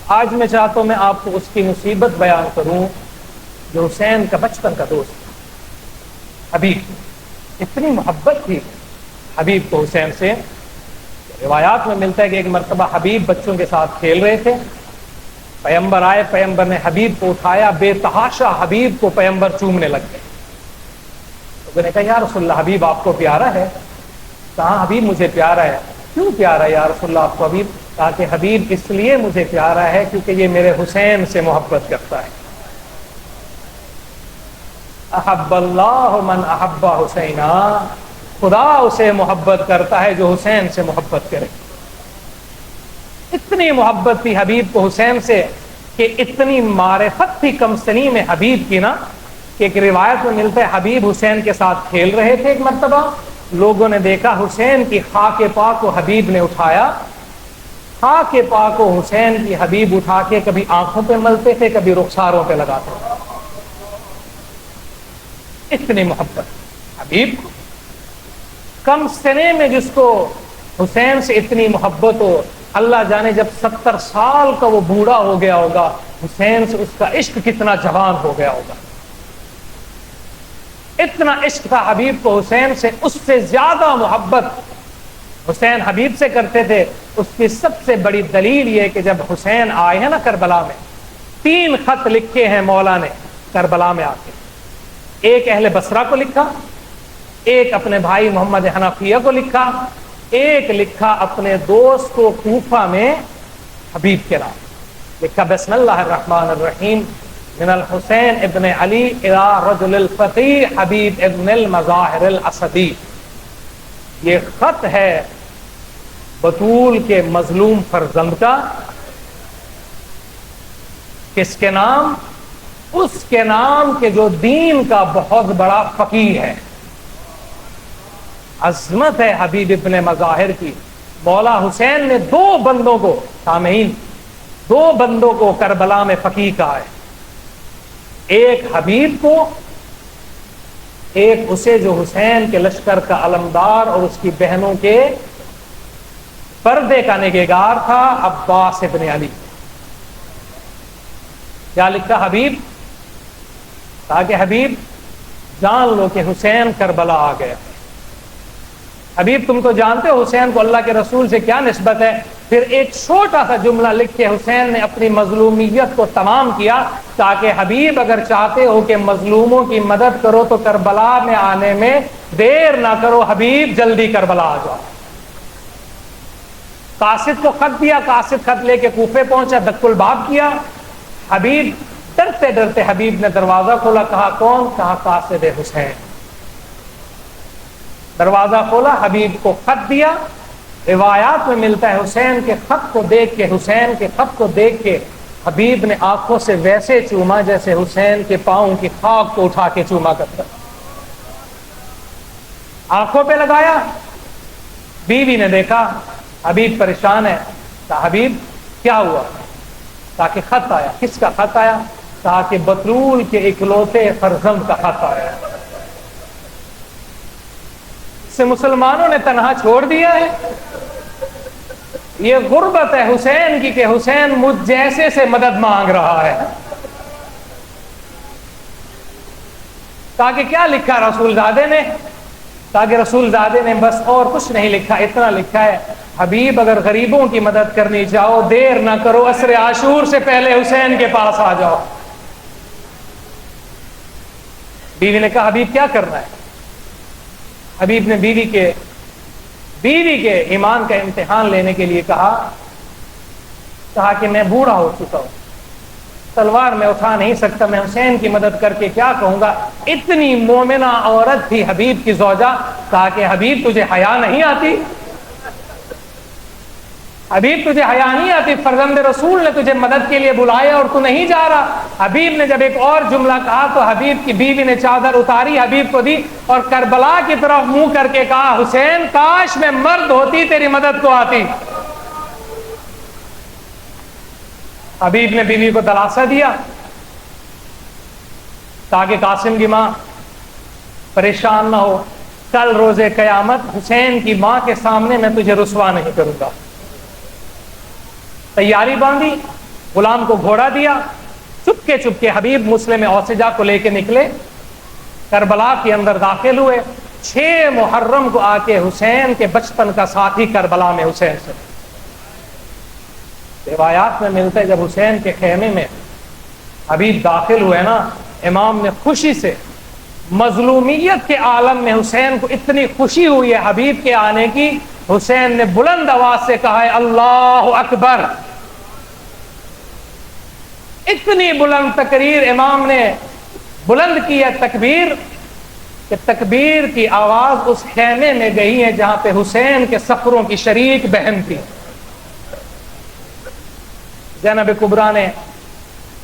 آج میں چاہتا ہوں میں آپ کو اس کی مصیبت بیان کروں جو حسین کا بچپن کا دوست تھا، حبیب۔ اتنی محبت تھی حبیب کو حسین سے، روایات میں ملتا ہے کہ ایک مرتبہ حبیب بچوں کے ساتھ کھیل رہے تھے، پیغمبر آئے، پیغمبر نے حبیب کو اٹھایا، بے تحاشا حبیب کو پیغمبر چومنے لگ گئے۔ تو نے کہا یا رسول اللہ حبیب آپ کو پیارا ہے؟ کہا حبیب مجھے پیارا ہے۔ کیوں پیارا ہے یا رسول اللہ آپ کو حبیب؟ کہا کہ حبیب اس لیے مجھے پیارا ہے کیونکہ یہ میرے حسین سے محبت کرتا ہے۔ احب اللہ من احب حسینا، خدا اسے محبت کرتا ہے جو حسین سے محبت کرے۔ اتنی محبت تھی حبیب کو حسین سے کہ اتنی معرفت تھی کم سنی میں حبیب کی نا، کہ ایک روایت میں ملتا ہے حبیب حسین کے ساتھ کھیل رہے تھے، ایک مرتبہ لوگوں نے دیکھا حسین کی خاک پاک کو حبیب نے اٹھایا، خاک پاک کو حسین کی حبیب اٹھا کے کبھی آنکھوں پہ ملتے تھے، کبھی رخساروں پہ لگاتے تھے۔ اتنی محبت حبیب کو، کم سنے میں جس کو حسین سے اتنی محبت ہو، اللہ جانے جب 70 سال کا وہ بوڑھا ہو گیا ہوگا، حسین سے اس کا عشق کتنا جوان ہو گیا ہوگا۔ اتنا عشق تھا حبیب کو حسین سے، اس سے زیادہ محبت حسین حبیب سے کرتے تھے۔ اس کی سب سے بڑی دلیل یہ کہ جب حسین آئے ہیں نا کربلا میں، 3 خط لکھے ہیں مولا نے کربلا میں آ کے، ایک اہل بصرہ کو لکھا، ایک اپنے بھائی محمد حنفیہ کو لکھا، ایک لکھا اپنے دوست کو کوفہ میں حبیب کے نام، لکھا بسم اللہ الرحمن الرحیم من الحسین ابن علی الى رجل الفقی حبیب ابن المظاہر الاسدی۔ یہ خط ہے بطول کے مظلوم فرزند کا، کس کے نام؟ اس کے نام کے جو دین کا بہت بڑا فقیہ ہے۔ عظمت ہے حبیب ابن مظاہر کی۔ مولا حسین نے 2 بندوں کو، سامعین، 2 بندوں کو کربلا میں فقیہ کہا ہے، ایک حبیب کو، ایک اسے جو حسین کے لشکر کا علمدار اور اس کی بہنوں کے پردے کا نگہدار تھا، عباس ابن علی۔ کیا لکھا حبیب؟ تاکہ حبیب جان لو کہ حسین کربلا آ گیا۔ حبیب تم تو جانتے ہو حسین کو اللہ کے رسول سے کیا نسبت ہے۔ پھر ایک چھوٹا سا جملہ لکھ کے حسین نے اپنی مظلومیت کو تمام کیا، تاکہ حبیب اگر چاہتے ہو کہ مظلوموں کی مدد کرو تو کربلا میں آنے میں دیر نہ کرو، حبیب جلدی کربلا آ جاؤ۔ قاصد کو خط دیا، قاصد خط لے کے کوفے پہنچا، دک الباب کیا، حبیب ڈرتے ڈرتے حبیب نے دروازہ کھولا، کہا کون؟ کہا قاصد حسین۔ دروازہ کھولا، حبیب کو خط دیا۔ روایات میں ملتا ہے حسین کے خط کو دیکھ کے، حسین کے خط کو دیکھ کے حبیب نے آنکھوں سے ویسے چوما جیسے حسین کے پاؤں کی خاک کو اٹھا کے چوما کرتا۔ آنکھوں پہ لگایا، بیوی نے دیکھا حبیب پریشان ہے، کہا حبیب کیا ہوا؟ تاکہ خط آیا۔ کس کا خط آیا؟ تاکہ بطول کے اکلوتے فرزند کا خط آیا۔ سے مسلمانوں نے تنہا چھوڑ دیا ہے۔ یہ غربت ہے حسین کی کہ حسین مجھ جیسے سے مدد مانگ رہا ہے۔ تاکہ کیا لکھا رسول زادے نے؟ تاکہ رسول زادے نے بس اور کچھ نہیں لکھا، اتنا لکھا ہے حبیب اگر غریبوں کی مدد کرنی چاہو دیر نہ کرو، عصر عاشور سے پہلے حسین کے پاس آ جاؤ۔ بیوی نے کہا حبیب کیا کرنا ہے؟ حبیب نے بیوی کے ایمان کا امتحان لینے کے لیے کہا کہ میں بوڑھا ہو چکا ہوں، تلوار میں اٹھا نہیں سکتا، میں حسین کی مدد کر کے کیا کہوں گا؟ اتنی مومنہ عورت تھی حبیب کی زوجہ۔ کہا کہ حبیب تجھے حیا نہیں آتی؟ حبیب تجھے حیا نہیں آتی؟ فرزند رسول نے تجھے مدد کے لیے بلایا اور تو نہیں جا رہا۔ حبیب نے جب ایک اور جملہ کہا تو حبیب کی بیوی نے چادر اتاری، حبیب کو دی اور کربلا کی طرف منہ کر کے کہا حسین کاش میں مرد ہوتی تیری مدد کو آتی۔ حبیب نے بیوی کو دلاسا دیا تاکہ قاسم کی ماں پریشان نہ ہو، کل روز قیامت حسین کی ماں کے سامنے میں تجھے رسوا نہیں کروں گا۔ تیاری باندھی، غلام کو گھوڑا دیا، چپکے چپکے حبیب مسلم اوسجا کو لے کے نکلے، کربلا کے اندر داخل ہوئے۔ 6 محرم کو آ کے حسین کے بچپن کا ساتھی کربلا میں حسین سے روایات میں ملتا ہے جب حسین کے خیمے میں حبیب داخل ہوئے نا، امام نے خوشی سے، مظلومیت کے عالم میں حسین کو اتنی خوشی ہوئی ہے حبیب کے آنے کی، حسین نے بلند آواز سے کہا ہے اللہ اکبر۔ اتنی بلند تقریر امام نے بلند کی ہے تکبیر، کہ تکبیر کی آواز اس خیمے میں گئی ہے جہاں پہ حسین کے سفروں کی شریک بہن تھی۔ زینب کبریٰ نے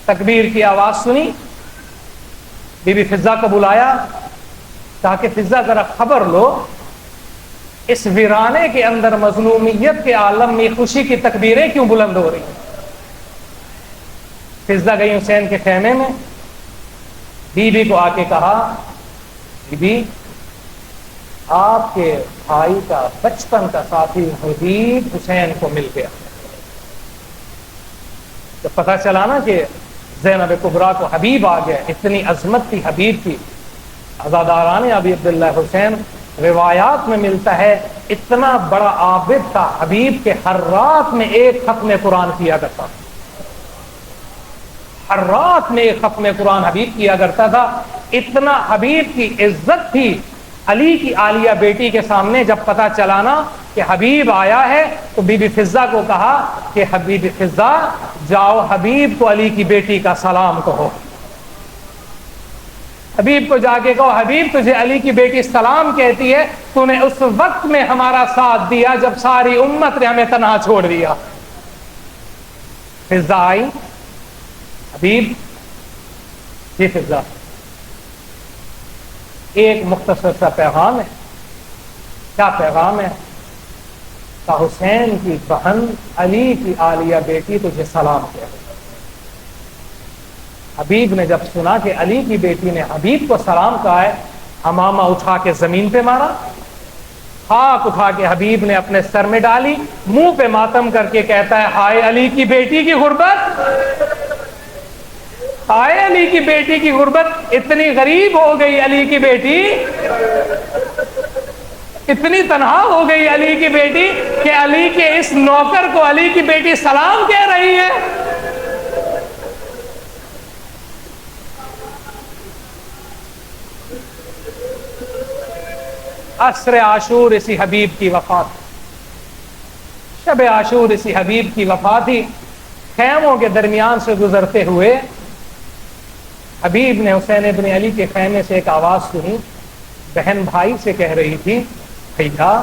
تکبیر کی آواز سنی، بی بی فضہ کو بلایا، کہا کہ فضہ ذرا خبر لو، اس ویرانے کے اندر مظلومیت کے عالم میں خوشی کی تکبیریں کیوں بلند ہو رہی ہیں؟ فضہ گئی حسین کے خیمے میں، بی بی کو آ کے کہا بی بی آپ کے بھائی کا بچپن کا ساتھی حبیب حسین کو مل گیا۔ جب پتہ چلا نا کہ زینب کبریٰ کو حبیب آ گیا، اتنی عظمت تھی حبیب کی، عزاداران ابی عبداللہ حسین، روایات میں ملتا ہے اتنا بڑا عابد تھا حبیب کے ہر رات میں ایک ختم قرآن کیا کرتا تھا، ہر رات میں ایک ختم قرآن حبیب کیا کرتا تھا۔ اتنا حبیب کی عزت تھی علی کی عالیہ بیٹی کے سامنے، جب پتہ چلانا کہ حبیب آیا ہے تو بی بی فضہ کو کہا کہ حبیب فضہ جاؤ حبیب کو علی کی بیٹی کا سلام کہو۔ حبیب کو جا کے کہو حبیب تجھے علی کی بیٹی سلام کہتی ہے، تو نے اس وقت میں ہمارا ساتھ دیا جب ساری امت نے ہمیں تنہا چھوڑ دیا۔ فضہ آئی، حبیب جی فضہ ایک مختصر سا پیغام ہے۔ کیا پیغام ہے؟ کہ حسین کی بہن علی کی عالیہ بیٹی تجھے سلام کہہ رہی۔ حبیب نے جب سنا کہ علی کی بیٹی نے حبیب کو سلام کہا ہے، امامہ اٹھا کے زمین پہ مارا، خاک اٹھا کے حبیب نے اپنے سر میں ڈالی، منہ پہ ماتم کر کے کہتا ہے ہائے علی کی بیٹی کی غربت، ہائے علی کی بیٹی کی غربت، اتنی غریب ہو گئی علی کی بیٹی، اتنی تنہا ہو گئی علی کی بیٹی کہ علی کے اس نوکر کو علی کی بیٹی سلام کہہ رہی ہے۔ عصر عاشور اسی حبیب کی وفات، شب عاشور اسی حبیب کی وفات تھی۔ خیموں کے درمیان سے گزرتے ہوئے حبیب نے حسین ابن علی کے خیمے سے ایک آواز سنی، بہن بھائی سے کہہ رہی تھی بھیا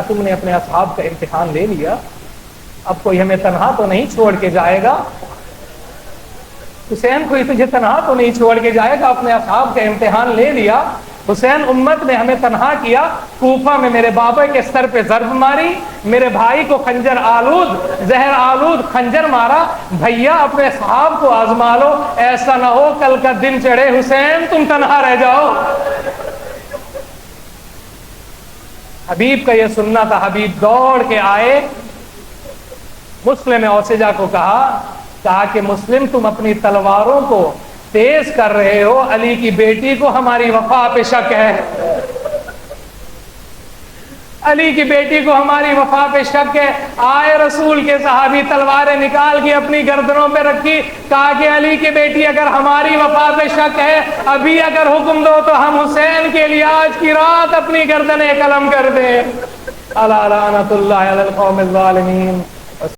تم نے اپنے اصحاب کا امتحان لے لیا، اب کوئی ہمیں تنہا تو نہیں چھوڑ کے جائے گا، حسین کوئی تجھے تنہا تو نہیں چھوڑ کے جائے گا، اپنے اصحاب کا امتحان لے لیا، حسین امت نے ہمیں تنہا کیا، کوفہ میں میرے بابا کے سر پہ ضرب ماری، میرے بھائی کو خنجر آلود زہر آلود خنجر مارا، بھیا اپنے صحاب کو آزما لو، ایسا نہ ہو کل کا دن چڑھے حسین تم تنہا رہ جاؤ۔ حبیب کا یہ سننا تھا، حبیب دوڑ کے آئے، مسلم اوسجا کو کہا کہ مسلم تم اپنی تلواروں کو تیز کر رہے ہو، علی کی بیٹی کو ہماری وفا پہ شک ہے، علی کی بیٹی کو ہماری وفا پہ شک ہے۔ آئے رسول کے صحابی تلواریں نکال کے اپنی گردنوں پہ رکھی، کہا کہ علی کی بیٹی اگر ہماری وفا پہ شک ہے، ابھی اگر حکم دو تو ہم حسین کے لیے آج کی رات اپنی گردنیں قلم کر دیں۔ الا لعنت اللہ علی القوم الظالمین۔